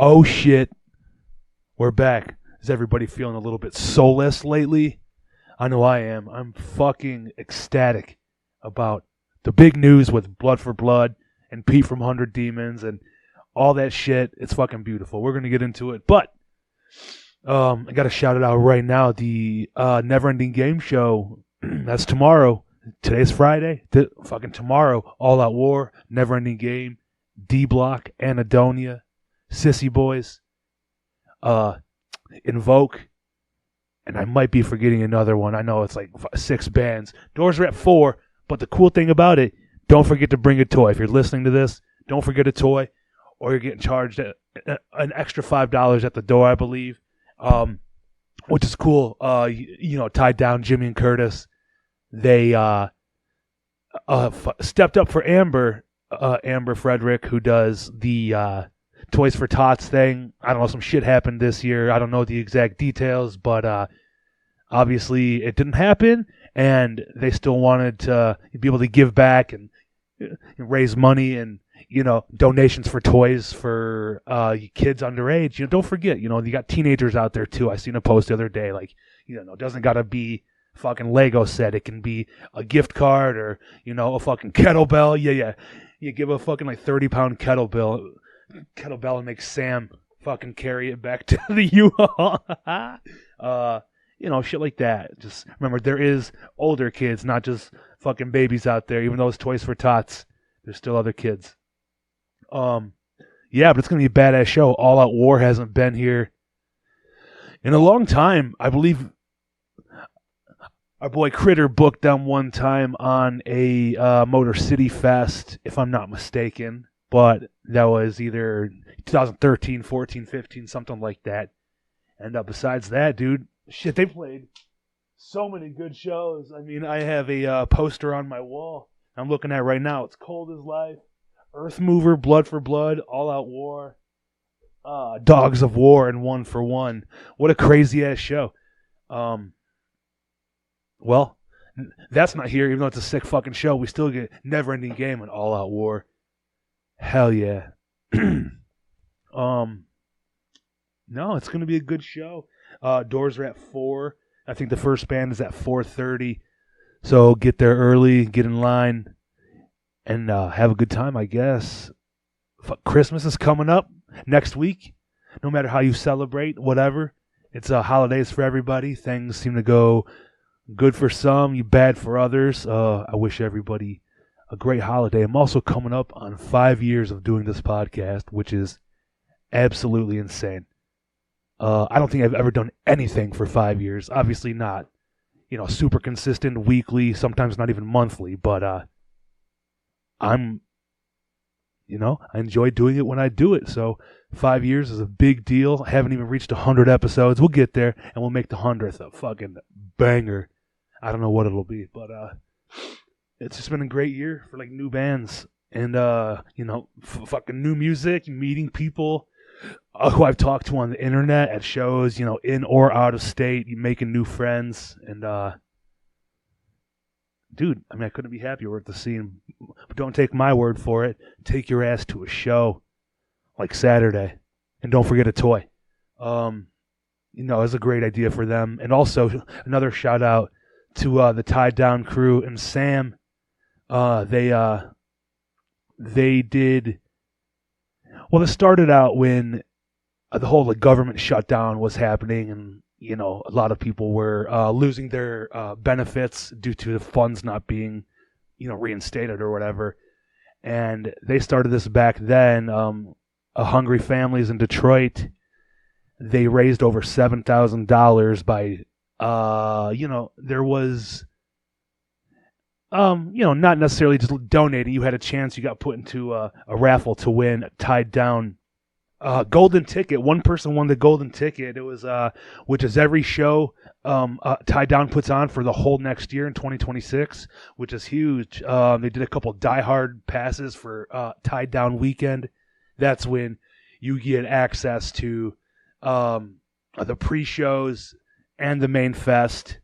Oh shit, we're back. Is everybody feeling a little bit soulless lately? I know I am. I'm fucking ecstatic about the big news with Blood for Blood and Pete from 100 Demons and all that shit. It's fucking beautiful. We're going to get into it. But I got to shout it out right now. The Never Ending Game show, that's tomorrow. Today's Friday. Fucking tomorrow. All Out War, Never Ending Game, D Block, Anadonia, Sissy Boys, Invoke, and I might be forgetting another one. I know it's like 6 bands. Doors are at 4, but the cool thing about it, don't forget to bring a toy. If you're listening to this, don't forget a toy, or you're getting charged an extra $5 at the door, I believe, which is cool. Tied Down, Jimmy and Curtis, they stepped up for Amber Frederick, who does the Toys for Tots thing. I don't know, some shit happened this year. I don't know the exact details, but obviously it didn't happen, and they still wanted to be able to give back and raise money and, donations for toys for kids underage. Don't forget, you got teenagers out there too. I seen a post the other day, like, it doesn't gotta be fucking Lego set. It can be a gift card or, a fucking kettlebell. Yeah. You give a fucking like 30-pound kettlebell and make Sam fucking carry it back to the U-Haul. Shit like that. Just remember, there is older kids, not just fucking babies out there. Even though it's Toys for Tots, there's still other kids. But it's gonna be a badass show. All Out War hasn't been here in a long time. I believe our boy Critter booked them one time on a Motor City Fest, if I'm not mistaken. But that was either 2013, 14, 15, something like that. And besides that, dude, shit, they played so many good shows. I mean, I have a poster on my wall I'm looking at right now. It's Cold as Life, Earth Mover, Blood for Blood, All Out War, Dogs of War, and One for One. What a crazy-ass show. Well, that's not here, even though it's a sick fucking show. We still get Never Ending Game and All Out War. Hell yeah. No, it's going to be a good show. Doors are at 4. I think the first band is at 4:30. So get there early, get in line, and have a good time, I guess. Christmas is coming up next week. No matter how you celebrate, whatever. It's holidays for everybody. Things seem to go good for some, bad for others. I wish everybody a great holiday. I'm also coming up on 5 years of doing this podcast, which is absolutely insane. I don't think I've ever done anything for 5 years. Obviously not, super consistent, weekly, sometimes not even monthly, but I enjoy doing it when I do it. So 5 years is a big deal. I haven't even reached 100 episodes. We'll get there, and we'll make the 100th a fucking banger. I don't know what it'll be, but it's just been a great year for like new bands and fucking new music, meeting people who I've talked to on the internet at shows, in or out of state, making new friends, and dude, I couldn't be happier with the scene. But don't take my word for it. Take your ass to a show like Saturday, and don't forget a toy. It's a great idea for them, and also another shout out to the Tied Down crew and Sam. They did. Well, it started out when the whole government shutdown was happening, and a lot of people were losing their benefits due to the funds not being, reinstated or whatever. And they started this back then. Hungry Families in Detroit. They raised over $7,000 by, there was. Not necessarily just donating. You had a chance. You got put into a raffle to win a Tied Down golden ticket. One person won the golden ticket. It was which is every show Tied Down puts on for the whole next year in 2026, which is huge. They did a couple diehard passes for Tied Down weekend. That's when you get access to the pre-shows and the main fest.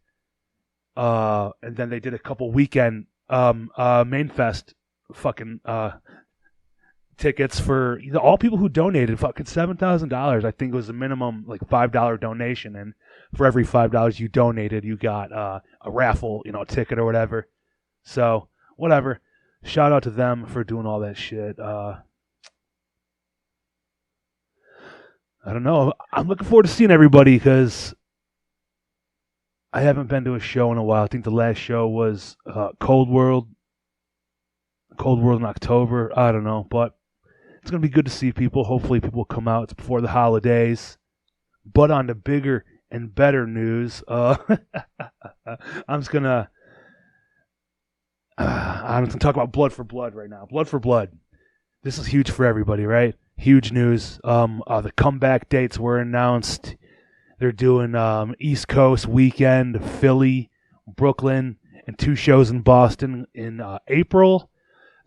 And then they did a couple weekend main fest fucking tickets for all people who donated. Fucking $7,000. I think it was the minimum like $5 donation, and for every $5 you donated, you got a raffle, ticket or whatever. So whatever. Shout out to them for doing all that shit. I don't know. I'm looking forward to seeing everybody because I haven't been to a show in a while. I think the last show was Cold World in October. I don't know, but it's going to be good to see people. Hopefully people come out. It's before the holidays. But on to bigger and better news, I'm just going to talk about Blood for Blood right now. Blood for Blood. This is huge for everybody, right? Huge news. The comeback dates were announced. They're doing East Coast weekend, Philly, Brooklyn, and 2 shows in Boston in April.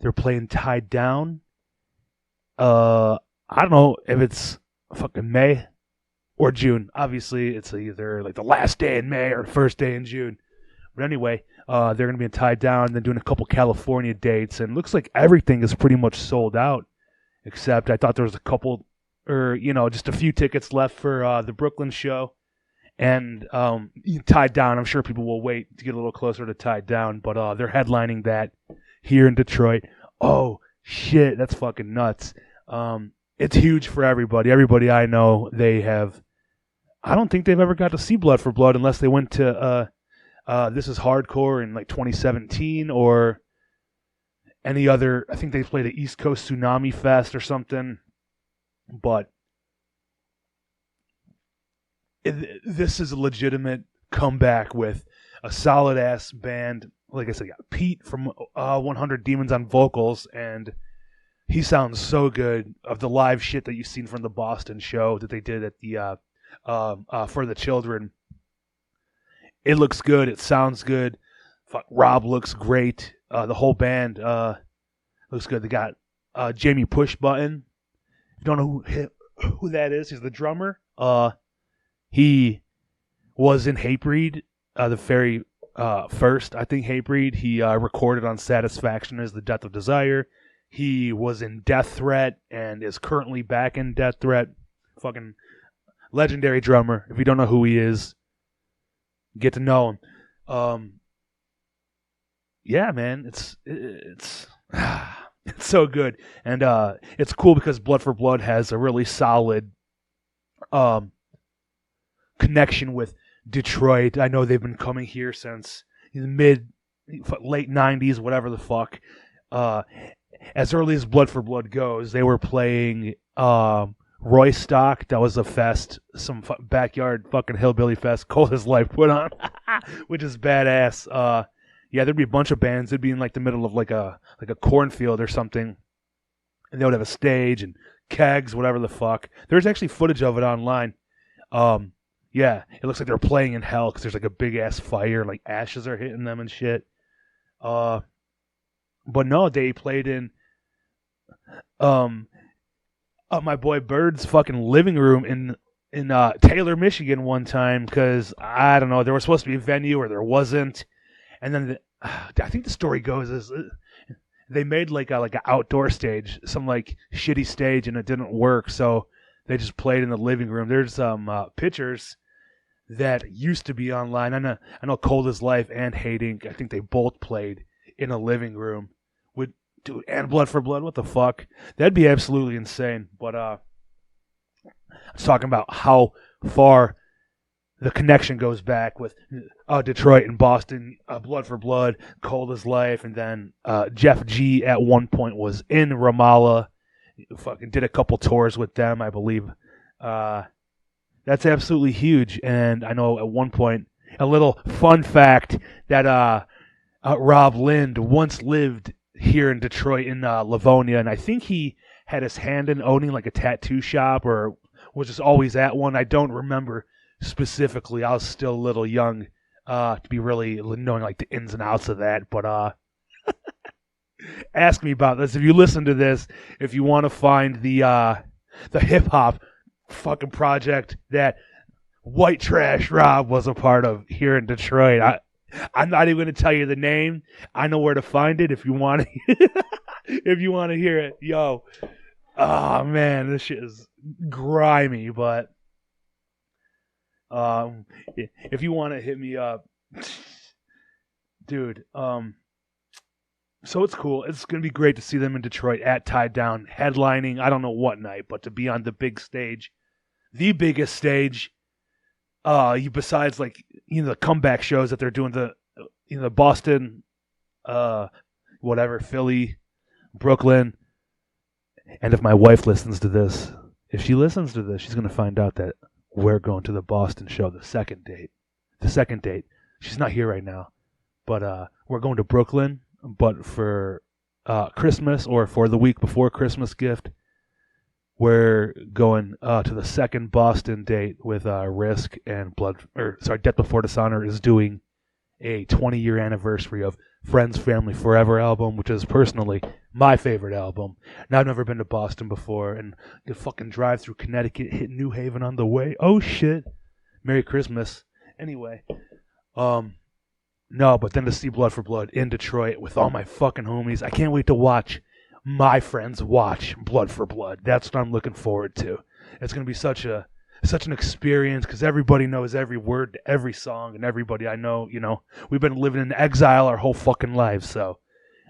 They're playing Tied Down. I don't know if it's fucking May or June. Obviously, it's either like the last day in May or the first day in June. But anyway, they're going to be Tied Down, then doing a couple California dates, and looks like everything is pretty much sold out. Except I thought there was a couple, or just a few tickets left for the Brooklyn show, and Tied Down. I'm sure people will wait to get a little closer to Tied Down, but they're headlining that here in Detroit. Oh shit, that's fucking nuts. It's huge for everybody. Everybody I know, I don't think they've ever got to see Blood for Blood unless they went to This Is Hardcore in like 2017 or any other. I think they played at East Coast Tsunami Fest or something. But this is a legitimate comeback with a solid ass band. Like I said, got Pete from 100 Demons on vocals, and he sounds so good. Of the live shit that you've seen from the Boston show that they did at the For the Children, it looks good. It sounds good. Rob looks great. The whole band looks good. They got Jamie Pushbutton. If you don't know who that is, he's the drummer. He was in Hatebreed, the very first, I think, Hatebreed. He recorded on Satisfaction as the Death of Desire. He was in Death Threat and is currently back in Death Threat. Fucking legendary drummer. If you don't know who he is, get to know him. Yeah, man, it's it's so good, and it's cool because Blood for Blood has a really solid connection with Detroit. I know they've been coming here since the late 90s, whatever the fuck. As early as Blood for Blood goes, they were playing Roystock. That was a fest, some backyard fucking hillbilly fest, Cold as Life put on, which is badass. Yeah, there'd be a bunch of bands. It'd be in like the middle of like a cornfield or something, and they would have a stage and kegs, whatever the fuck. There's actually footage of it online. Yeah, it looks like they're playing in hell because there's like a big ass fire, like ashes are hitting them and shit. But no, they played in my boy Bird's fucking living room in Taylor, Michigan one time because I don't know, there was supposed to be a venue or there wasn't. And then I think the story goes is they made like an outdoor stage, some like shitty stage, and it didn't work, so they just played in the living room. There's some pictures that used to be online. I know Cold as Life and Hating, I think they both played in a living room with dude and Blood for Blood. What the fuck? That'd be absolutely insane. But I was talking about how far the connection goes back with Detroit and Boston, Blood for Blood, Cold as Life, and then Jeff G at one point was in Ramallah. Fucking did a couple tours with them, I believe. That's absolutely huge. And I know at one point, a little fun fact that Rob Lind once lived here in Detroit in Livonia, and I think he had his hand in owning like a tattoo shop or was just always at one. I don't remember specifically. I was still a little young to be really knowing like the ins and outs of that, but ask me about this if you listen to this, if you want to find the hip hop fucking project that White Trash Rob was a part of here in Detroit. I'm not even going to tell you the name. I know where to find it if you want to if you want to hear it. Yo, Oh man, this shit is grimy. But if you want to hit me up, dude. So it's cool. It's gonna be great to see them in Detroit at Tied Down, headlining. I don't know what night, but to be on the big stage, the biggest stage. You besides like the comeback shows that they're doing the Boston, uh, whatever Philly, Brooklyn, and if my wife listens to this, if she listens to this, she's gonna find out that we're going to the Boston show the second date. The second date. She's not here right now, but we're going to Brooklyn. But for Christmas or for the week before Christmas gift, we're going to the second Boston date with Risk and Death Before Dishonor is doing a 20-year anniversary of Friends, Family, Forever album, which is personally my favorite album. Now, I've never been to Boston before, and you fucking drive through Connecticut, hit New Haven on the way. Oh shit! Merry Christmas. Anyway, no, but then to see Blood for Blood in Detroit with all my fucking homies, I can't wait to watch my friends watch Blood for Blood. That's what I'm looking forward to. It's gonna be such an experience because everybody knows every word to every song, and everybody I know, we've been living in exile our whole fucking lives. So,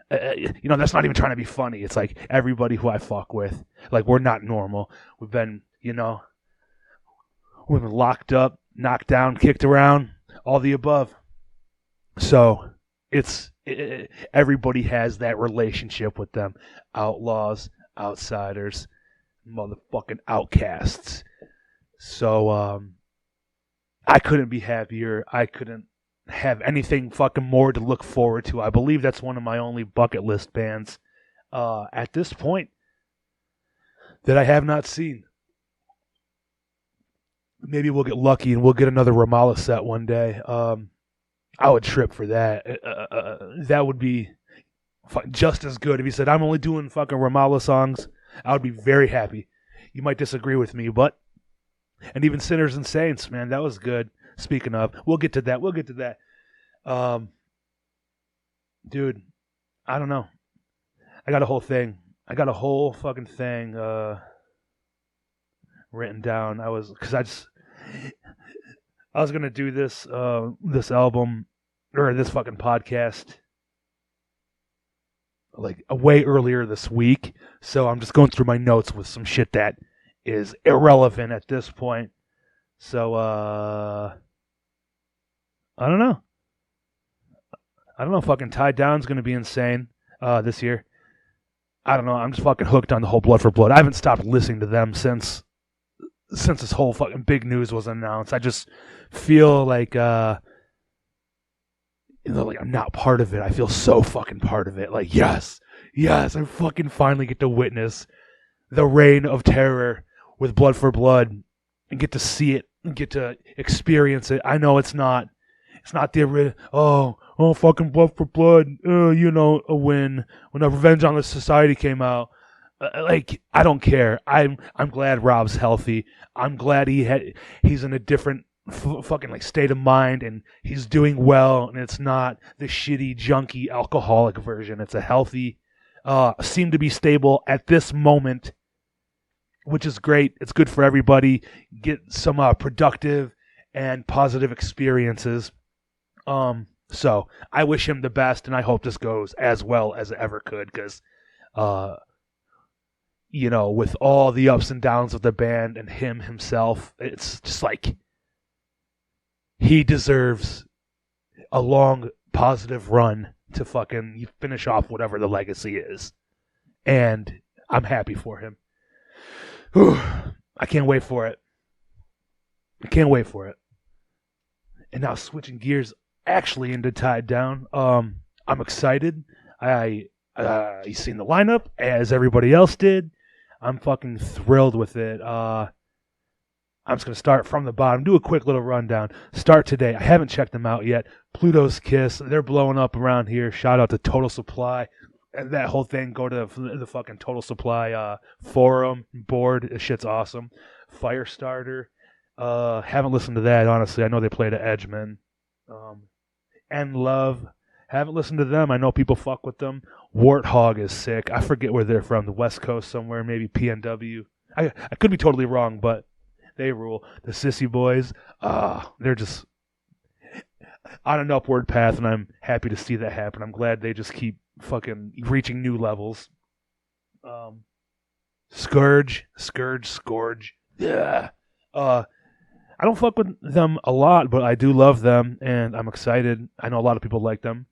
that's not even trying to be funny. It's like everybody who I fuck with, like we're not normal. We've been locked up, knocked down, kicked around, all the above. So everybody has that relationship with them. Outlaws, outsiders, motherfucking outcasts. So I couldn't be happier. I couldn't have anything fucking more to look forward to. I believe that's one of my only bucket list bands at this point that I have not seen. Maybe we'll get lucky and we'll get another Ramallah set one day. I would trip for that. That would be just as good. If he said, I'm only doing fucking Ramallah songs, I would be very happy. You might disagree with me, but... And even Sinners and Saints, man, that was good. Speaking of, we'll get to that. Dude, I don't know. I got a whole fucking thing written down. I was gonna do this album or this fucking podcast like way earlier this week. So I'm just going through my notes with some shit that is irrelevant at this point. So I don't know. Fucking Tied Down's gonna be insane this year. I don't know. I'm just fucking hooked on the whole Blood for Blood. I haven't stopped listening to them since this whole fucking big news was announced. I just feel like like I'm not part of it. I feel so fucking part of it. Like yes, I fucking finally get to witness the reign of terror with Blood for Blood and get to see it and get to experience it. I know it's not the fucking Blood for Blood. When Revenge on the Society came out. I don't care. I'm glad Rob's healthy. I'm glad he's in a different fucking like state of mind and he's doing well, and it's not the shitty junky alcoholic version. It's a healthy, seem to be stable at this moment, which is great. It's good for everybody. Get some productive and positive experiences. So I wish him the best, and I hope this goes as well as it ever could, because with all the ups and downs of the band and him himself, it's just like he deserves a long, positive run to fucking finish off whatever the legacy is. And I'm happy for him. I can't wait for it. And now switching gears actually into Tied Down. I'm excited. You seen the lineup as everybody else did. I'm fucking thrilled with it. I'm just going to start from the bottom, do a quick little rundown. Start today. I haven't checked them out yet. Pluto's Kiss. They're blowing up around here. Shout out to Total Supply. And that whole thing, go to the fucking Total Supply forum board. This shit's awesome. Firestarter. Haven't listened to that, honestly. I know they played at Edgeman. And Love. Haven't listened to them. I know people fuck with them. Warthog is sick. I forget where they're from. The West Coast somewhere, maybe PNW. I could be totally wrong, but they rule. The Sissy Boys, they're just on an upward path, and I'm happy to see that happen. I'm glad they just keep fucking reaching new levels. Scourge. Yeah. I don't fuck with them a lot, but I do love them, and I'm excited. I know a lot of people like them.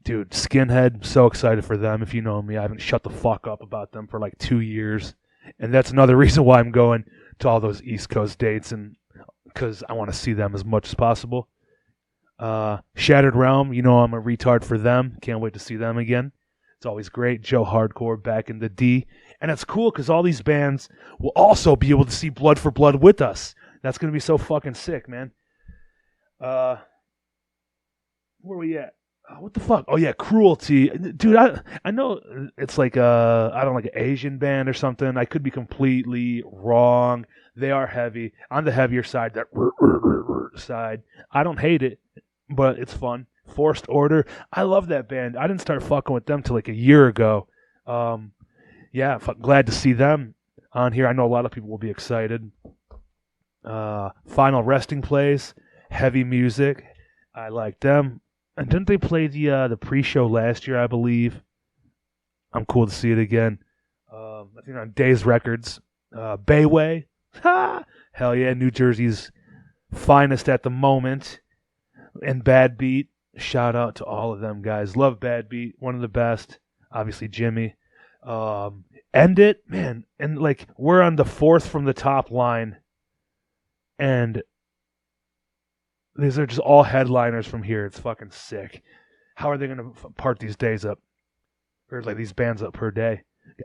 Dude, Skinhead, so excited for them. If you know me, I haven't shut the fuck up about them for like 2 years. And that's another reason why I'm going to all those East Coast dates, and because I want to see them as much as possible. Shattered Realm, you know I'm a retard for them. Can't wait to see them again. It's always great. Joe Hardcore back in the D. And it's cool because all these bands will also be able to see Blood for Blood with us. That's going to be so fucking sick, man. Where are we at? What the fuck? Oh, yeah, Cruelty. Dude, I know it's like I don't like an Asian band or something. I could be completely wrong. They are heavy. On the heavier side, that side. I don't hate it, but it's fun. Forced Order. I love that band. I didn't start fucking with them till like a year ago. Yeah, glad to see them on here. I know a lot of people will be excited. Final Resting Place. Heavy music. I like them. And didn't they play the pre-show last year, I believe? I'm cool to see it again. I think on Days Records. Bayway. Ha! Hell yeah, New Jersey's finest at the moment. And Bad Beat. Shout out to all of them guys. Love Bad Beat. One of the best. Obviously Jimmy. End It. Man, and like we're on the fourth from the top line. And these are just all headliners from here. It's fucking sick. How are they going to part these days up? Or like these bands up per day?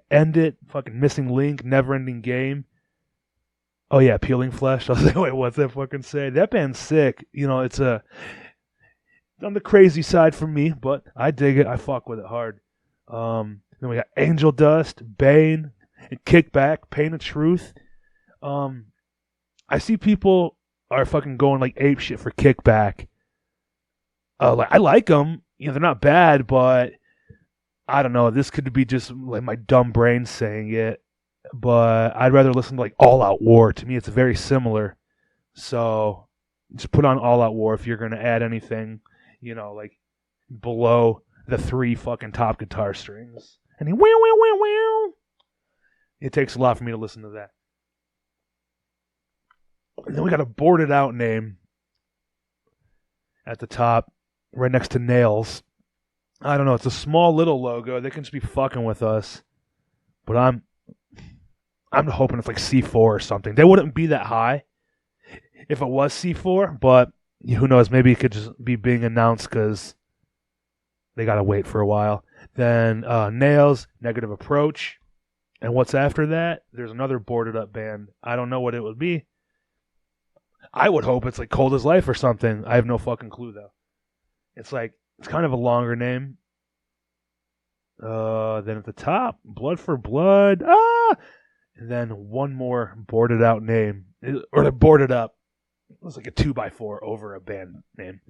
End It, fucking Missing Link, Never Ending Game. Oh yeah, Peeling Flesh. I was like, wait, what's that fucking say? That band's sick. You know, it's on the crazy side for me, but I dig it. I fuck with it hard. Then we got Angel Dust, Bane, and Kickback, Pain of Truth. I see people are fucking going like ape shit for Kickback. Like I like them, you know, they're not bad, but I don't know. This could be just like my dumb brain saying it, but I'd rather listen to like All Out War. To me, it's very similar. So just put on All Out War if you're gonna add anything, you know, like below the 3 fucking top guitar strings. And he wow wow wow wow. It takes a lot for me to listen to that. And then we got a boarded out name at the top, right next to Nails. I don't know. It's a small little logo. They can just be fucking with us. But I'm hoping it's like C4 or something. They wouldn't be that high if it was C4, but who knows? Maybe it could just be being announced because they got to wait for a while. Then Nails, Negative Approach. And what's after that? There's another boarded up band. I don't know what it would be. I would hope it's like Cold as Life or something. I have no fucking clue though. It's kind of a longer name. Then at the top, Blood for Blood. And then one more boarded out name. Or boarded up. It was like a 2x4 over a band name.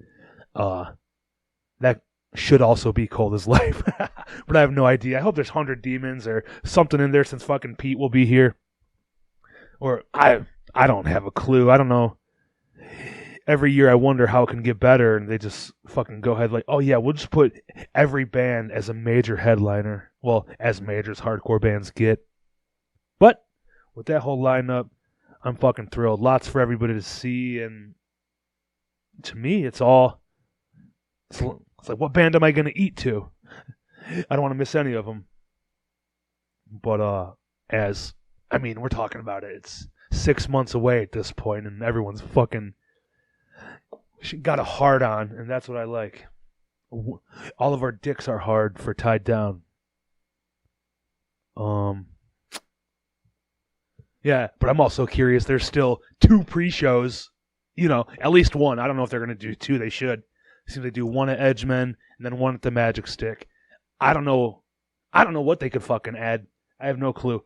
That should also be Cold as Life. But I have no idea. I hope there's 100 Demons or something in there since fucking Pete will be here. Or I don't have a clue. I don't know. Every year I wonder how it can get better, and they just fucking go ahead like, oh yeah, we'll just put every band as a major headliner. Well, as major as hardcore bands get. But with that whole lineup, I'm fucking thrilled. Lots for everybody to see, and to me, it's like, what band am I going to eat to? I don't want to miss any of them. But we're talking about it. It's 6 months away at this point, and everyone's fucking got a hard on, and that's what I like. All of our dicks are hard for Tied Down. Yeah, but I'm also curious. There's still 2 pre-shows. You know, at least one. I don't know if they're going to do 2. They should. It seems they do one at Edgemen and then one at the Magic Stick. I don't know what they could fucking add. I have no clue.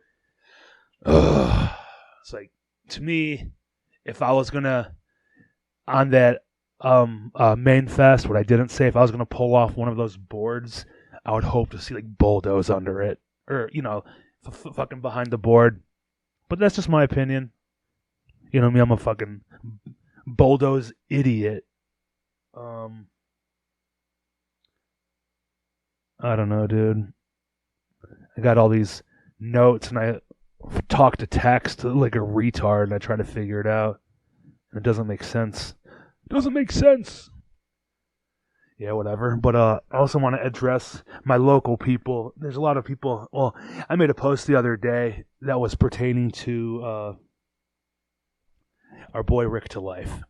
It's like, to me, if I was going to, on that main fest. What I didn't say, if I was gonna pull off one of those boards, I would hope to see like bulldoze under it, or fucking behind the board. But that's just my opinion. You know me, I'm a fucking bulldoze idiot. I don't know, dude. I got all these notes and I talk to text like a retard and I try to figure it out. And it doesn't make sense. It doesn't make sense. Yeah, whatever. But I also want to address my local people. There's a lot of people. Well, I made a post the other day that was pertaining to our boy Rick to Life.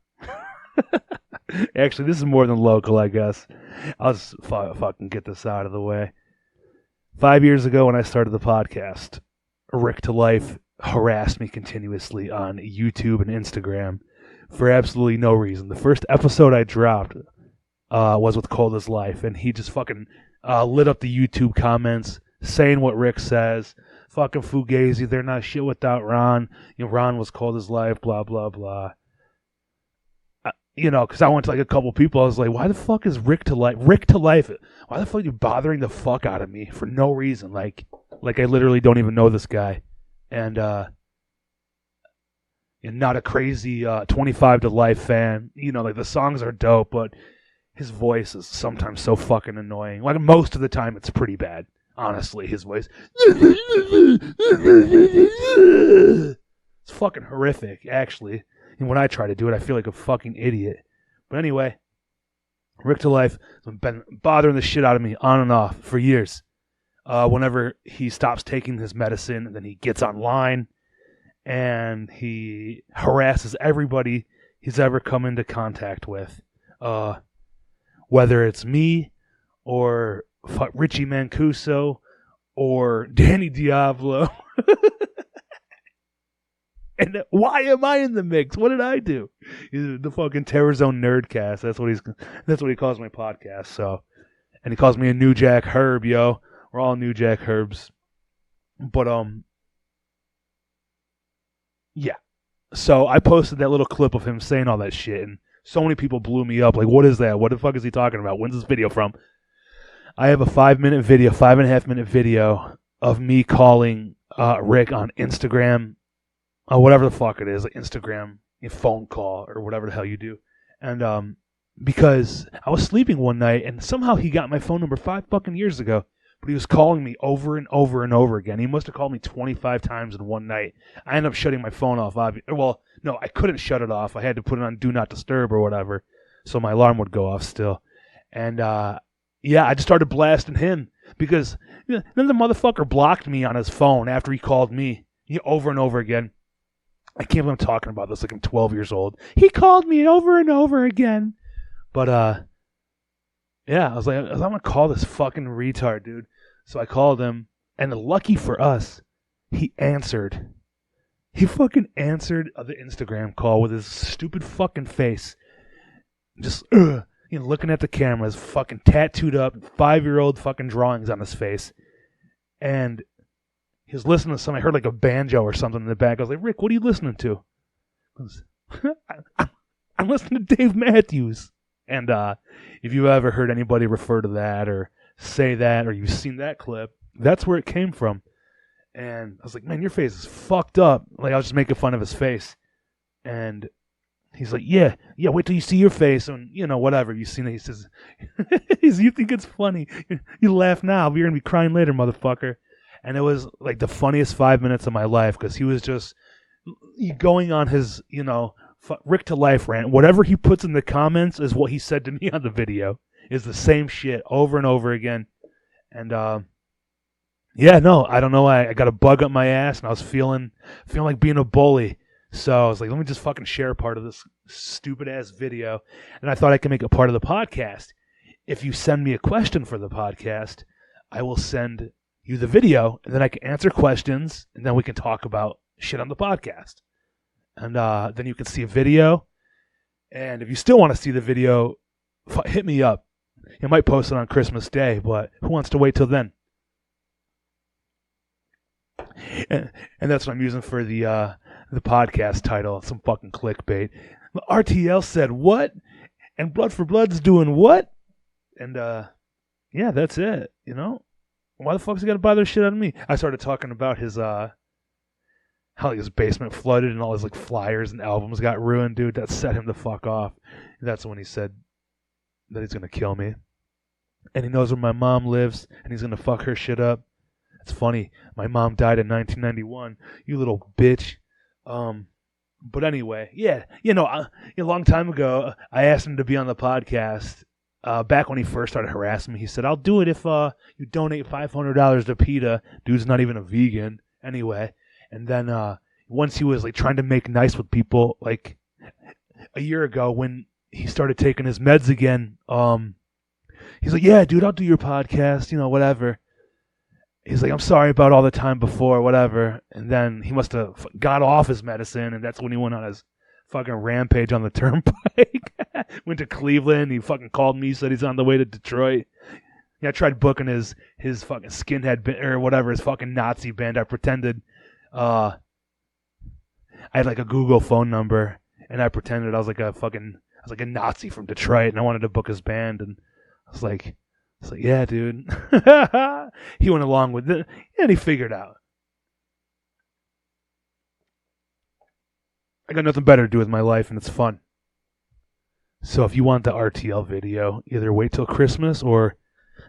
Actually, this is more than local, I guess. I'll just fucking get this out of the way. 5 years ago when I started the podcast, Rick to Life harassed me continuously on YouTube and Instagram for absolutely no reason. The first episode I dropped was with Cold as Life, and he just fucking lit up the YouTube comments saying what Rick says. Fucking Fugazi, they're not shit without Ron. Ron was cold as life, blah, blah, blah. Because I went to like a couple people, I was like, why the fuck is Rick to Life? Rick to Life, why the fuck are you bothering the fuck out of me for no reason? Like I literally don't even know this guy. And not a crazy 25 to Life fan. Like the songs are dope, but his voice is sometimes so fucking annoying. Like most of the time it's pretty bad. Honestly, his voice. It's fucking horrific, actually. And when I try to do it, I feel like a fucking idiot. But anyway, Rick to Life has been bothering the shit out of me on and off for years. Whenever he stops taking his medicine, then he gets online and he harasses everybody he's ever come into contact with. Whether it's me or Richie Mancuso or Danny Diablo. And why am I in the mix? What did I do? The fucking Terror Zone Nerdcast. That's what he calls my podcast. So, and he calls me a New Jack Herb, yo. We're all New Jack Herbs. But yeah. So I posted that little clip of him saying all that shit, and so many people blew me up. Like, what is that? What the fuck is he talking about? When's this video from? I have a 5.5-minute video of me calling Rick on Instagram. Whatever the fuck it is, like Instagram, a phone call, or whatever the hell you do. And because I was sleeping one night, and somehow he got my phone number 5 fucking years ago, but he was calling me over and over and over again. He must have called me 25 times in one night. I ended up shutting my phone off. Well, no, I couldn't shut it off. I had to put it on Do Not Disturb or whatever, so my alarm would go off still. And yeah, I just started blasting him, because then the motherfucker blocked me on his phone after he called me over and over again. I can't believe I'm talking about this like I'm 12 years old. He called me over and over again. But, yeah, I was like, I'm going to call this fucking retard, dude. So I called him, and lucky for us, he answered. He fucking answered the Instagram call with his stupid fucking face. Just, looking at the camera, his fucking tattooed up, 5-year-old fucking drawings on his face. And he was listening to something. I heard like a banjo or something in the back. I was like, Rick, what are you listening to? I'm listening to Dave Matthews. And if you ever heard anybody refer to that or say that, or you've seen that clip, that's where it came from. And I was like, man, your face is fucked up. Like, I was just making fun of his face. And he's like, yeah, wait till you see your face. And, whatever. You've seen it. He says, you think it's funny. You laugh now, but you're going to be crying later, motherfucker. And it was like the funniest 5 minutes of my life, because he was just going on his, Rick to Life rant. Whatever he puts in the comments is what he said to me on the video. Is the same shit over and over again. And yeah, no, I don't know. I got a bug up my ass, and I was feeling like being a bully. So I was like, let me just fucking share a part of this stupid ass video. And I thought I could make it part of the podcast. If you send me a question for the podcast, I will send you the video, and then I can answer questions, and then we can talk about shit on the podcast. And then you can see a video. And if you still want to see the video, hit me up. You might post it on Christmas Day, but who wants to wait till then? And that's what I'm using for the podcast title. Some fucking clickbait. RTL said, what? And Blood for Blood's doing what? And yeah, that's it. Why the fuck's he got to buy their shit out of me? I started talking about his how his basement flooded and all his like flyers and albums got ruined, dude. That set him the fuck off. And that's when he said that he's gonna kill me. And he knows where my mom lives, and he's gonna fuck her shit up. It's funny. My mom died in 1991. You little bitch. But anyway, yeah, a long time ago, I asked him to be on the podcast. Back when he first started harassing me, he said, "I'll do it if you donate $500 to PETA." Dude's not even a vegan, anyway. And then once he was like trying to make nice with people, like a year ago when he started taking his meds again, he's like, "Yeah, dude, I'll do your podcast, whatever." He's like, "I'm sorry about all the time before, whatever." And then he must have got off his medicine, and that's when he went on his fucking rampage on the turnpike. Went to Cleveland. He fucking called me, said he's on the way to Detroit. Yeah, I tried booking his fucking skinhead or whatever, his fucking Nazi band. I pretended I had like a Google phone number, and I pretended I was like a Nazi from Detroit, and I wanted to book his band, and I was like, yeah, dude. He went along with it, and he figured out. I got nothing better to do with my life, and it's fun. So if you want the RTL video, either wait till Christmas or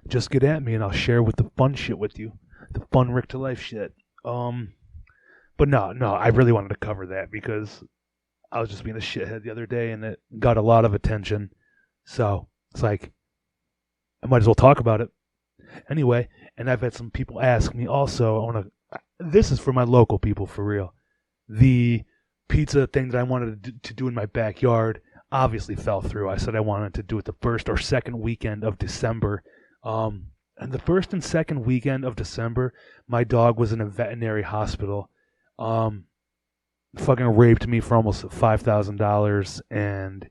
just get at me, and I'll share with the fun shit with you, the fun Rick to Life shit. But no, I really wanted to cover that because I was just being a shithead the other day, and it got a lot of attention. So it's like, I might as well talk about it. Anyway, and I've had some people ask me also, this is for my local people for real. The pizza thing that I wanted to do in my backyard obviously fell through. I said I wanted to do it the first or second weekend of December. And the first and second weekend of December, my dog was in a veterinary hospital. Fucking raped me for almost $5,000 and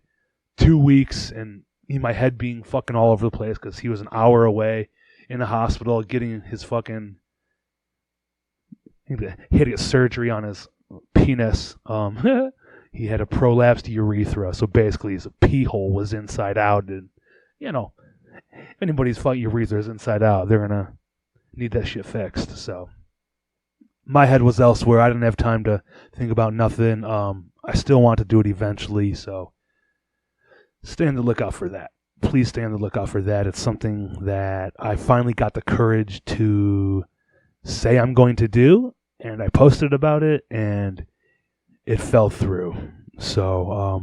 2 weeks, and my head being fucking all over the place because he was an hour away in the hospital getting his fucking, he had to get surgery on his penis. He had a prolapsed urethra, so basically his pee hole was inside out, and if anybody's fucking urethra is inside out, they're gonna need that shit fixed. So my head was elsewhere. I didn't have time to think about nothing. I still want to do it eventually, so stay on the lookout for that. Please stay on the lookout for that. It's something that I finally got the courage to say I'm going to do, and I posted about it, and it fell through. So,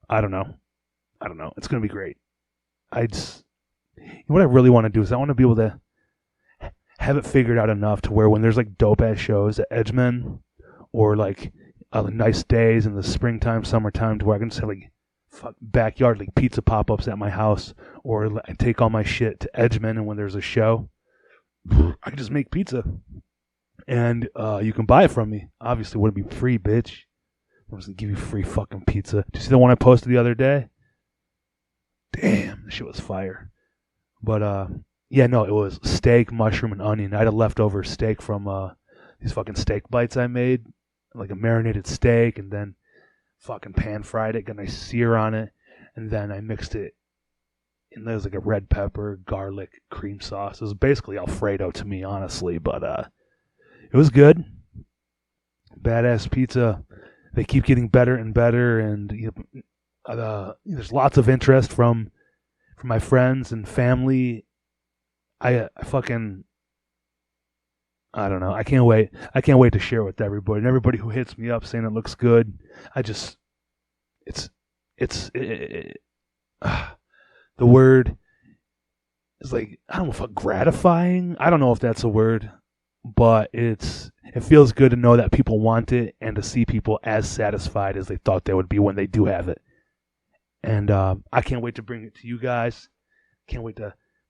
I don't know. It's going to be great. What I really want to do is I want to be able to have it figured out enough to where when there's like dope ass shows at Edgeman or like nice days in the springtime, summertime, to where I can just have like backyard like pizza pop-ups at my house, or I take all my shit to Edgeman, and when there's a show, I can just make pizza. And you can buy it from me. Obviously, it wouldn't be free, bitch. I'm just going to give you free fucking pizza. Did you see the one I posted the other day? Damn, that shit was fire. But, yeah, no, it was steak, mushroom, and onion. I had a leftover steak from these fucking steak bites I made. Like a marinated steak, and then fucking pan-fried it, got a nice sear on it. And then I mixed it. And there was like a red pepper, garlic, cream sauce. It was basically Alfredo to me, honestly. But, it was good. Badass pizza. They keep getting better and better, and there's lots of interest from my friends and family. I don't know. I can't wait. I can't wait to share it with everybody. And everybody who hits me up saying it looks good. The word is like, I don't know if gratifying. I don't know if that's a word. But it feels good to know that people want it and to see people as satisfied as they thought they would be when they do have it. And I can't wait to bring it to you guys. Can't wait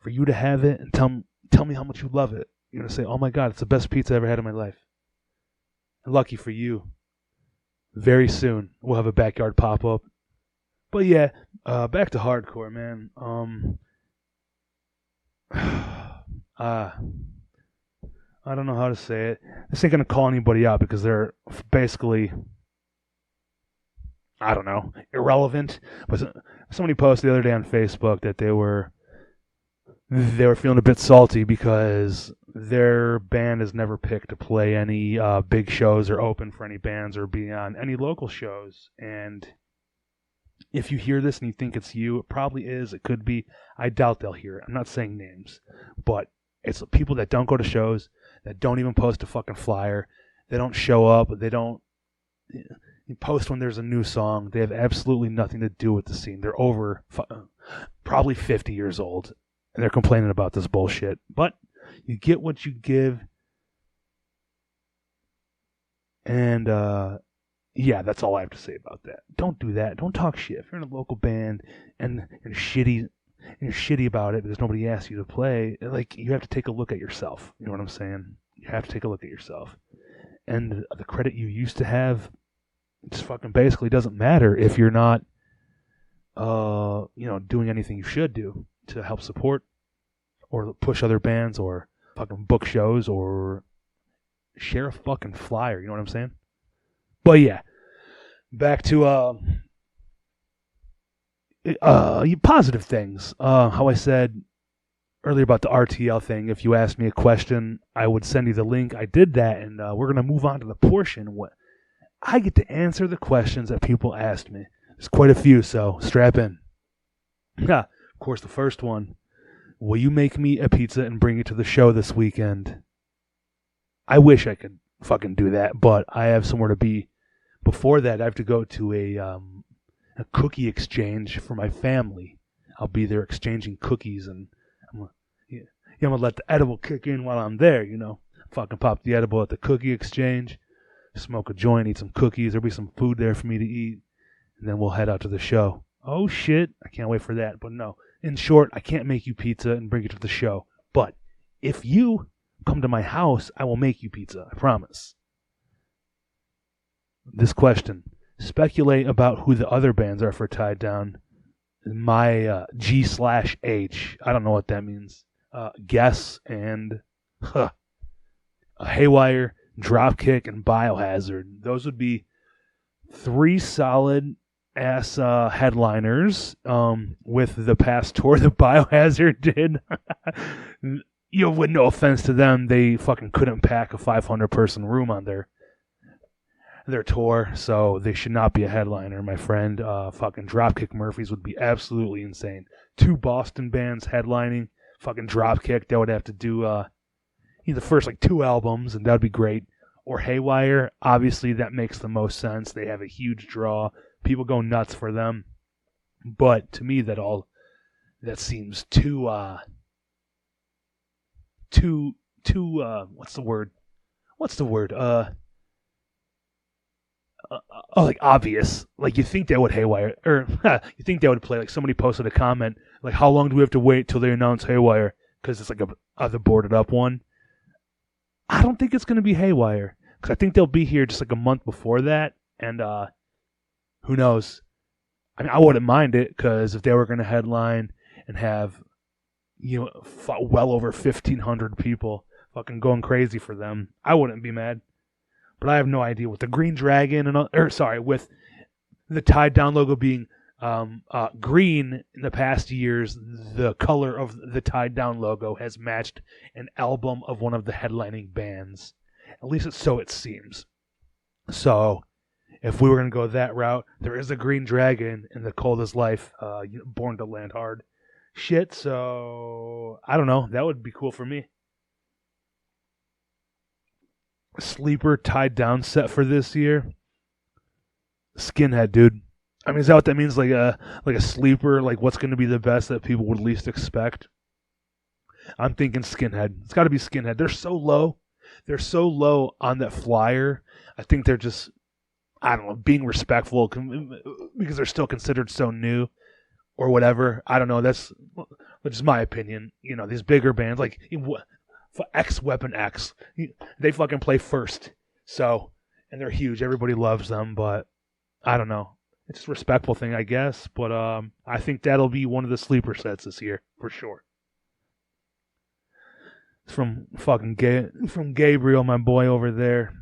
for you to have it and tell me how much you love it. You're going to say, oh my God, it's the best pizza I ever had in my life. And lucky for you, very soon we'll have a backyard pop-up. But yeah, back to hardcore, man. I don't know how to say it. This ain't going to call anybody out because they're basically, I don't know, irrelevant. But somebody posted the other day on Facebook that they were feeling a bit salty because their band is never picked to play any big shows or open for any bands or be on any local shows. And if you hear this and you think it's you, it probably is. It could be. I doubt they'll hear it. I'm not saying names, but it's people that don't go to shows, that don't even post a fucking flyer. They don't show up. They don't post when there's a new song. They have absolutely nothing to do with the scene. They're over probably 50 years old, and they're complaining about this bullshit. But you get what you give, and yeah, that's all I have to say about that. Don't do that. Don't talk shit. If you're in a local band and you're shitty about it because nobody asked you to play, like, you have to take a look at yourself. You know what I'm saying? You have to take a look at yourself. And the credit you used to have just fucking basically doesn't matter if you're not, doing anything you should do to help support or push other bands or fucking book shows or share a fucking flyer. You know what I'm saying? But yeah, back to positive things. How I said earlier about the RTL thing, if you asked me a question, I would send you the link. I did that, and we're going to move on to the portion where I get to answer the questions that people asked me. There's quite a few, so strap in. Of course, the first one, will you make me a pizza and bring it to the show this weekend? I wish I could fucking do that, but I have somewhere to be. Before that, I have to go to a cookie exchange for my family. I'll be there exchanging cookies, and I'm gonna let the edible kick in while I'm there. Fucking pop the edible at the cookie exchange, smoke a joint, eat some cookies. There'll be some food there for me to eat, and then we'll head out to the show. Oh shit, I can't wait for that. But no, in short, I can't make you pizza and bring it to the show. But if you come to my house, I will make you pizza. I promise. This question. Speculate about who the other bands are for Tied Down. My G/H. I don't know what that means. Guess and Haywire, Dropkick, and Biohazard. Those would be three solid ass headliners. With the past tour that Biohazard did. With no offense to them, they fucking couldn't pack a 500-person room on their tour, so they should not be a headliner, my friend. Fucking Dropkick Murphys would be absolutely insane. Two Boston bands headlining, fucking Dropkick. They would have to do the first two albums, and that would be great. Or Haywire, obviously that makes the most sense. They have a huge draw. People go nuts for them. But to me, that seems too what's the word? Obvious. Like, you think they would Haywire, or you think they would play. Like, somebody posted a comment, like, how long do we have to wait till they announce Haywire? Because it's like the boarded up one. I don't think it's going to be Haywire, because I think they'll be here just like a month before that, and who knows? I mean, I wouldn't mind it, because if they were going to headline and have, well over 1,500 people fucking going crazy for them, I wouldn't be mad. But I have no idea with the Green Dragon with the Tied Down logo being green in the past years, the color of the Tied Down logo has matched an album of one of the headlining bands. At least so it seems. So, if we were going to go that route, there is a Green Dragon in The Cold as Life, Born to Land Hard shit, so I don't know. That would be cool for me. Sleeper Tied Down set for this year. Skinhead, dude. I mean, is that what that means? Like a sleeper? Like, what's going to be the best that people would least expect? I'm thinking Skinhead. It's got to be Skinhead. They're so low. They're so low on that flyer. I think they're just, I don't know, being respectful because they're still considered so new or whatever. I don't know. That's just my opinion. These bigger bands like Weapon X, they fucking play first. So, and they're huge. Everybody loves them, but I don't know. It's just a respectful thing, I guess. But I think that'll be one of the sleeper sets this year for sure. It's from Gabriel, my boy over there.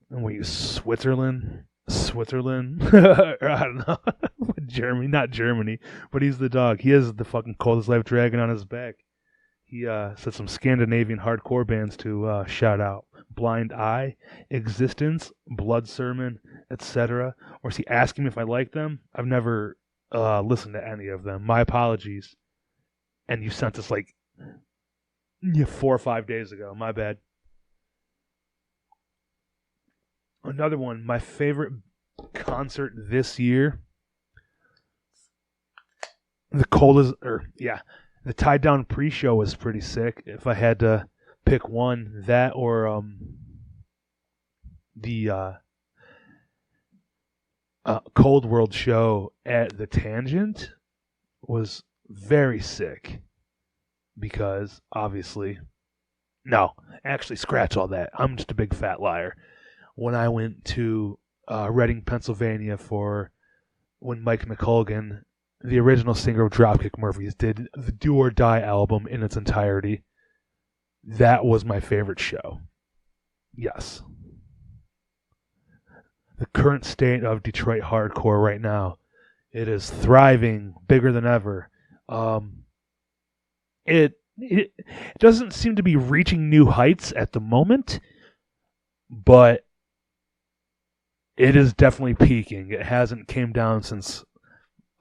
And we use Switzerland. Switzerland. Or I don't know. Germany, not Germany, but he's the dog. He has the fucking coldest life dragon on his back. He said some Scandinavian hardcore bands to shout out: Blind Eye, Existence, Blood Sermon, etc. Or is he asking me if I like them? I've never listened to any of them. My apologies. And you sent this like 4 or 5 days ago. My bad. Another one, my favorite concert this year. The Tied Down pre-show was pretty sick. If I had to pick one, that or the Cold World show at the Tangent was very sick because obviously, no, actually scratch all that. I'm just a big fat liar. When I went to Reading, Pennsylvania for when Mike McColgan, the original singer of Dropkick Murphys, did the Do or Die album in its entirety, that was my favorite show. Yes. The current state of Detroit hardcore right now, it is thriving, bigger than ever. It doesn't seem to be reaching new heights at the moment, but it is definitely peaking. It hasn't came down since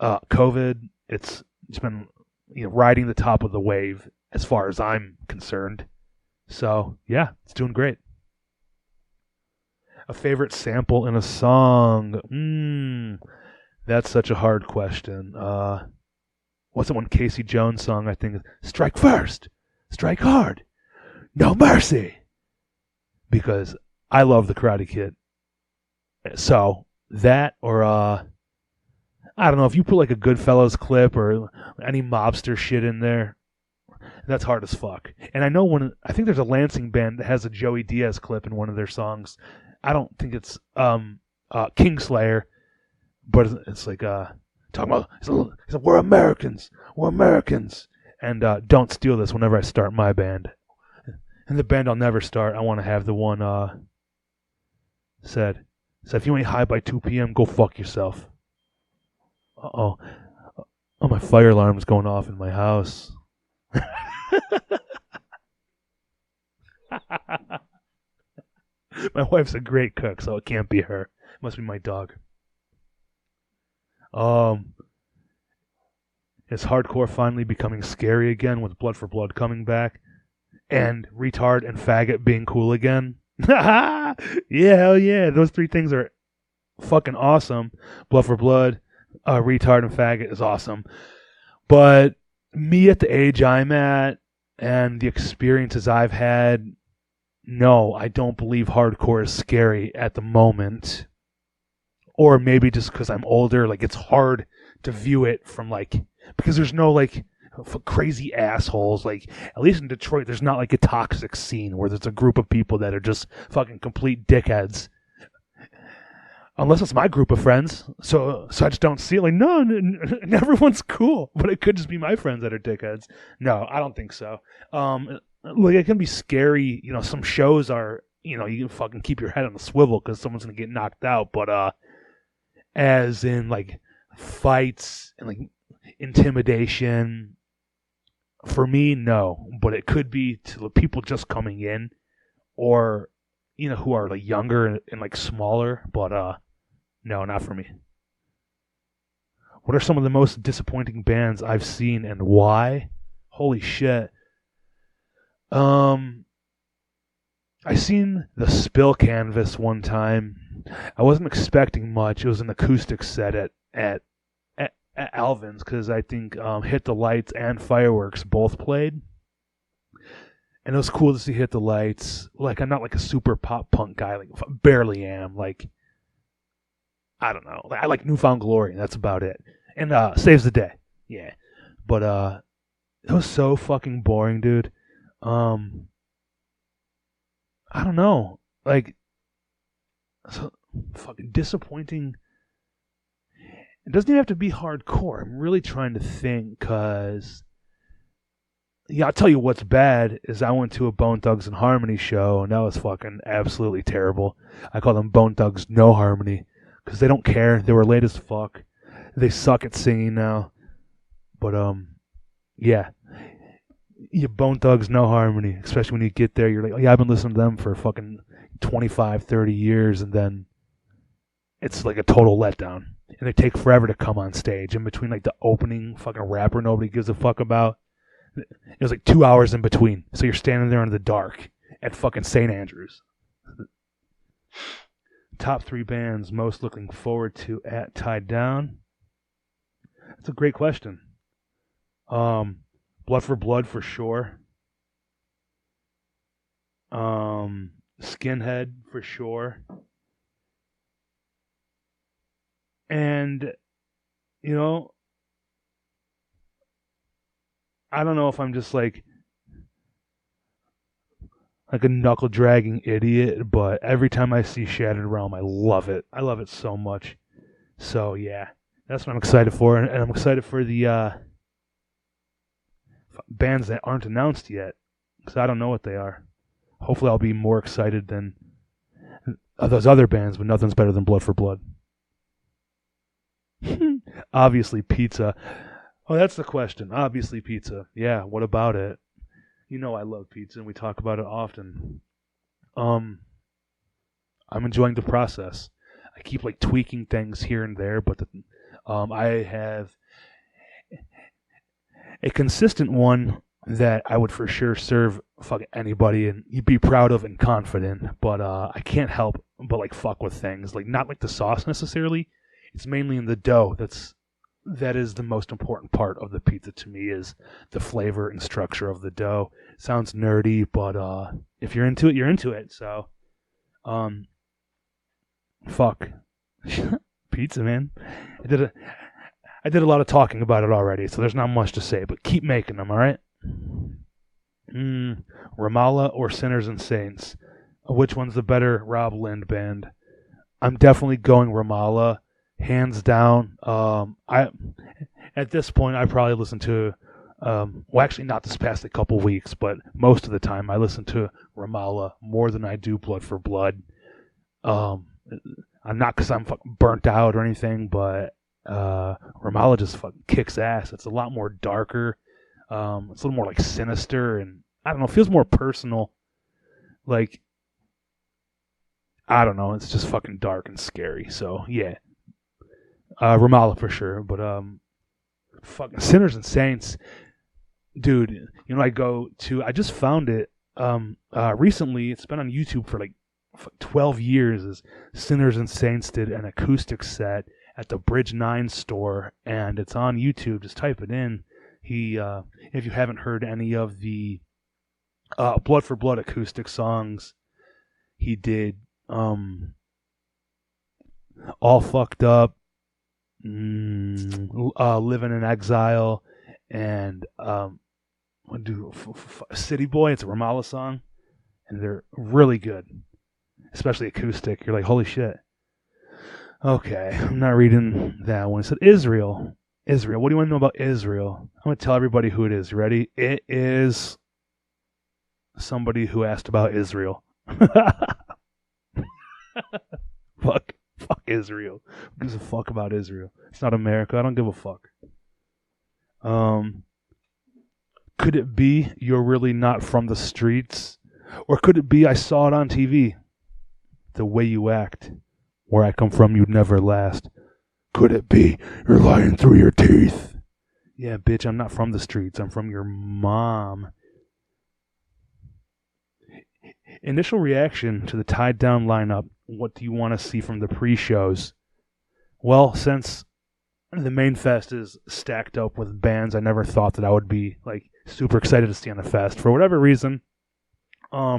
COVID. It's been riding the top of the wave as far as I'm concerned. So yeah, it's doing great. A favorite sample in a song? That's such a hard question. What's that one Casey Jones song? I think Strike First, Strike Hard, No Mercy. Because I love the Karate Kid. So that or I don't know, if you put like a Goodfellas clip or any mobster shit in there, that's hard as fuck. And I know I think there's a Lansing band that has a Joey Diaz clip in one of their songs. I don't think it's Kingslayer, but it's like talking about it's like, we're Americans, and don't steal this whenever I start my band. And the band I'll never start, I want to have the one said if you ain't high by 2 p.m., go fuck yourself. Oh, my fire alarm's going off in my house. My wife's a great cook, so it can't be her. It must be my dog. Is hardcore finally becoming scary again with Blood for Blood coming back? And retard and faggot being cool again? Yeah, hell yeah. Those three things are fucking awesome. Blood for Blood, retard and faggot is awesome. But me at the age I'm at and the experiences I've had, no, I don't believe hardcore is scary at the moment. Or maybe just because I'm older, like it's hard to view it from because there's no crazy assholes. Like at least in Detroit, there's not like a toxic scene where there's a group of people that are just fucking complete dickheads. Unless it's my group of friends, so I just don't see it. Like no, everyone's cool, but it could just be my friends that are dickheads. No, I don't think so. It can be scary. Some shows are. You can fucking keep your head on the swivel because someone's gonna get knocked out. But as in fights and intimidation, for me, no. But it could be to the people just coming in, or who are younger and smaller. But no, not for me. What are some of the most disappointing bands I've seen and why? Holy shit. I seen the Spill Canvas one time. I wasn't expecting much. It was an acoustic set at Alvin's because I think Hit the Lights and Fireworks both played. And it was cool to see Hit the Lights. I'm not a super pop punk guy. Barely am. I don't know. I like Newfound Glory. That's about it. And Saves the Day. Yeah. But it was so fucking boring, dude. I don't know. So fucking disappointing. It doesn't even have to be hardcore. I'm really trying to think because I'll tell you what's bad is I went to a Bone Thugs and Harmony show and that was fucking absolutely terrible. I call them Bone Thugs No Harmony because they don't care. They were late as fuck. They suck at singing now. But yeah, you Bone Thugs No Harmony, especially when you get there. You're like, oh yeah, I've been listening to them for fucking 25, 30 years, and then it's like a total letdown. And they take forever to come on stage. In between like the opening fucking rapper nobody gives a fuck about, it was like 2 hours in between. So you're standing there in the dark at fucking St. Andrews. Top 3 bands most looking forward to at Tied Down. That's a great question. Blood for sure. Skinhead for sure. And, you know, I don't know if I'm just like a knuckle dragging idiot, but every time I see Shattered Realm, I love it. I love it so much. So yeah, that's what I'm excited for, and I'm excited for the bands that aren't announced yet, because I don't know what they are. Hopefully, I'll be more excited than those other bands, but nothing's better than Blood for Blood. Obviously, pizza. Oh, that's the question. Obviously, pizza. Yeah, what about it? You know I love pizza, and we talk about it often. I'm enjoying the process. I keep like tweaking things here and there, but I have a consistent one that I would for sure serve fucking anybody and you'd be proud of and confident. But I can't help but like fuck with things, like not like the sauce necessarily. It's mainly in the dough. That is the most important part of the pizza to me, is the flavor and structure of the dough. Sounds nerdy, but if you're into it, you're into it. So, fuck pizza, man. I did a lot of talking about it already, so there's not much to say. But keep making them, all right? Ramallah or Sinners and Saints? Which one's the better Rob Lind band? I'm definitely going Ramallah. Hands down. At this point I probably listen to well, actually not this past couple weeks, but most of the time I listen to Ramallah more than I do Blood for Blood. I'm not because I'm fucking burnt out or anything, but Ramallah just fucking kicks ass. It's a lot more darker. It's a little more like sinister, and I don't know, it feels more personal. Like, I don't know, it's just fucking dark and scary. So yeah. Ramallah for sure, but fucking Sinners and Saints, dude. You know, I just found it recently. It's been on YouTube for like 12 years. Is Sinners and Saints did an acoustic set at the Bridge 9 store, and it's on YouTube. Just type it in. If you haven't heard any of the Blood for Blood acoustic songs, he did All Fucked Up, Living in Exile, and City Boy. It's a Ramallah song, and they're really good, especially acoustic. You're like, holy shit. Okay, I'm not reading that one. It said Israel. Israel. What do you want to know about Israel? I'm going to tell everybody who it is. You ready? It is somebody who asked about Israel. Fuck Israel. Who gives a fuck about Israel? It's not America. I don't give a fuck. Could it be you're really not from the streets? Or could it be I saw it on TV? The way you act. Where I come from, you'd never last. Could it be you're lying through your teeth? Yeah, bitch, I'm not from the streets. I'm from your mom. Initial reaction to the Tied Down lineup. What do you want to see from the pre-shows? Well, since the main fest is stacked up with bands I never thought that I would be like super excited to see on the fest for whatever reason. I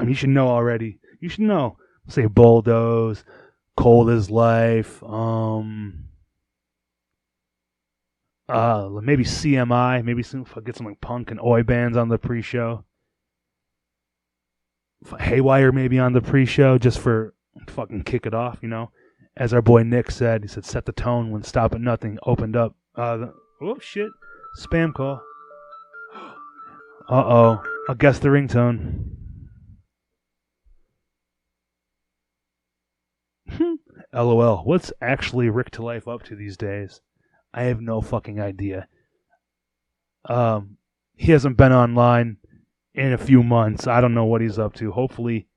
mean, you should know already. You should know. Say Bulldoze, Cold as Life, maybe CMI, maybe get some like punk and oi bands on the pre-show. Haywire maybe on the pre-show just for fucking kick it off, you know. As our boy Nick said, he said set the tone when Stop at Nothing opened up. Oh shit, spam call. Uh-oh, I'll guess the ringtone. LOL. What's actually Rick to Life up to these days? I have no fucking idea. He hasn't been online in a few months. I don't know what he's up to. Hopefully,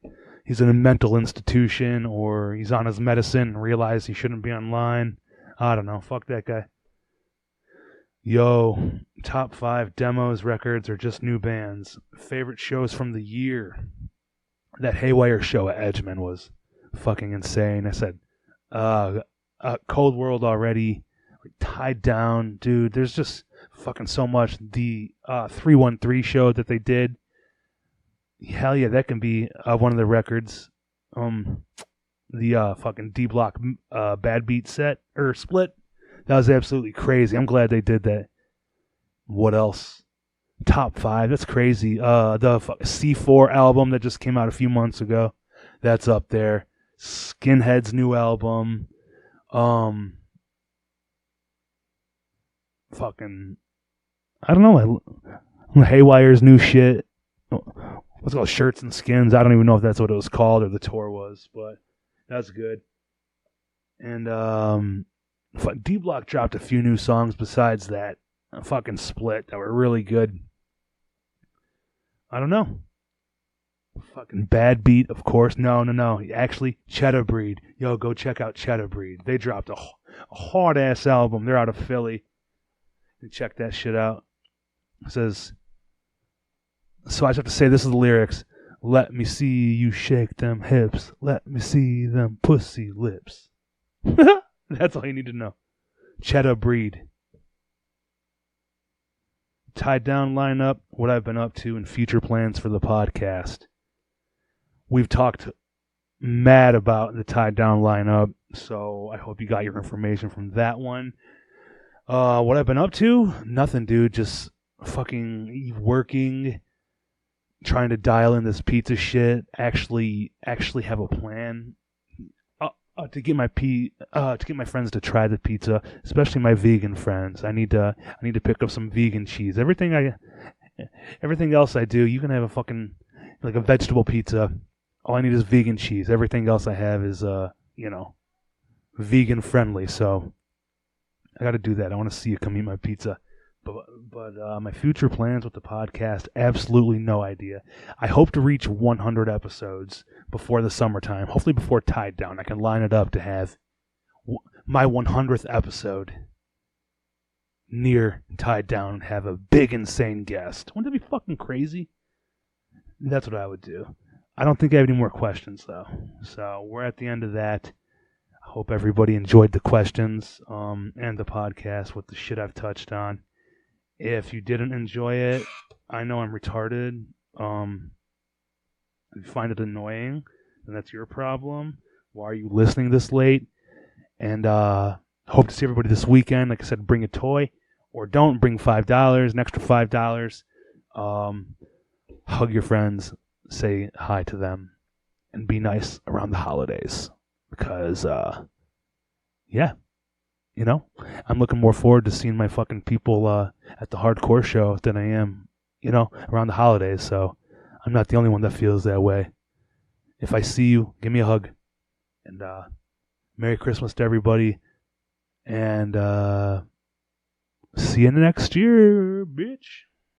he's in a mental institution or he's on his medicine and realized he shouldn't be online. I don't know. Fuck that guy. Yo, top 5 demos, records, or just new bands. Favorite shows from the year. That Haywire show at Edgeman was fucking insane. I said, Cold World already, like, Tied Down. Dude, there's just fucking so much. The 313 show that they did. Hell yeah, that can be one of the records. The fucking D Block Bad Beat set or split. That was absolutely crazy. I'm glad they did that. What else? Top 5. That's crazy. The C4 album that just came out a few months ago. That's up there. Skinhead's new album. Fucking, I don't know. Haywire's new shit. What's it called? Shirts and Skins. I don't even know if that's what it was called or the tour was, but that's good. And D Block dropped a few new songs besides that. A fucking split that were really good. I don't know. Fucking Bad Beat, of course. No. Actually, Cheddar Breed. Yo, go check out Cheddar Breed. They dropped a hard ass album. They're out of Philly. Check that shit out. It says, so I just have to say, this is the lyrics. Let me see you shake them hips. Let me see them pussy lips. That's all you need to know. Cheddar Breed. Tied Down lineup, what I've been up to, and future plans for the podcast. We've talked mad about the Tied Down lineup, so I hope you got your information from that one. What I've been up to? Nothing, dude. Just fucking working, trying to dial in this pizza shit. Actually have a plan to get my friends to try the pizza, especially my vegan friends. I need to pick up some vegan cheese. Everything else I do, you can have a fucking like a vegetable pizza. All I need is vegan cheese. Everything else I have is vegan friendly. So I got to do that. I want to see you come eat my pizza. But my future plans with the podcast, absolutely no idea. I hope to reach 100 episodes before the summertime. Hopefully before Tied Down. I can line it up to have my 100th episode near Tied Down and have a big, insane guest. Wouldn't that be fucking crazy? That's what I would do. I don't think I have any more questions, though. So we're at the end of that. I hope everybody enjoyed the questions and the podcast with the shit I've touched on. If you didn't enjoy it, I know I'm retarded. If you find it annoying, then that's your problem. Why are you listening this late? And hope to see everybody this weekend. Like I said, bring a toy. Or don't. Bring $5, an extra $5. Hug your friends. Say hi to them. And be nice around the holidays. Because, yeah. You know, I'm looking more forward to seeing my fucking people at the hardcore show than I am, around the holidays. So I'm not the only one that feels that way. If I see you, give me a hug. And Merry Christmas to everybody. And see you next year, bitch.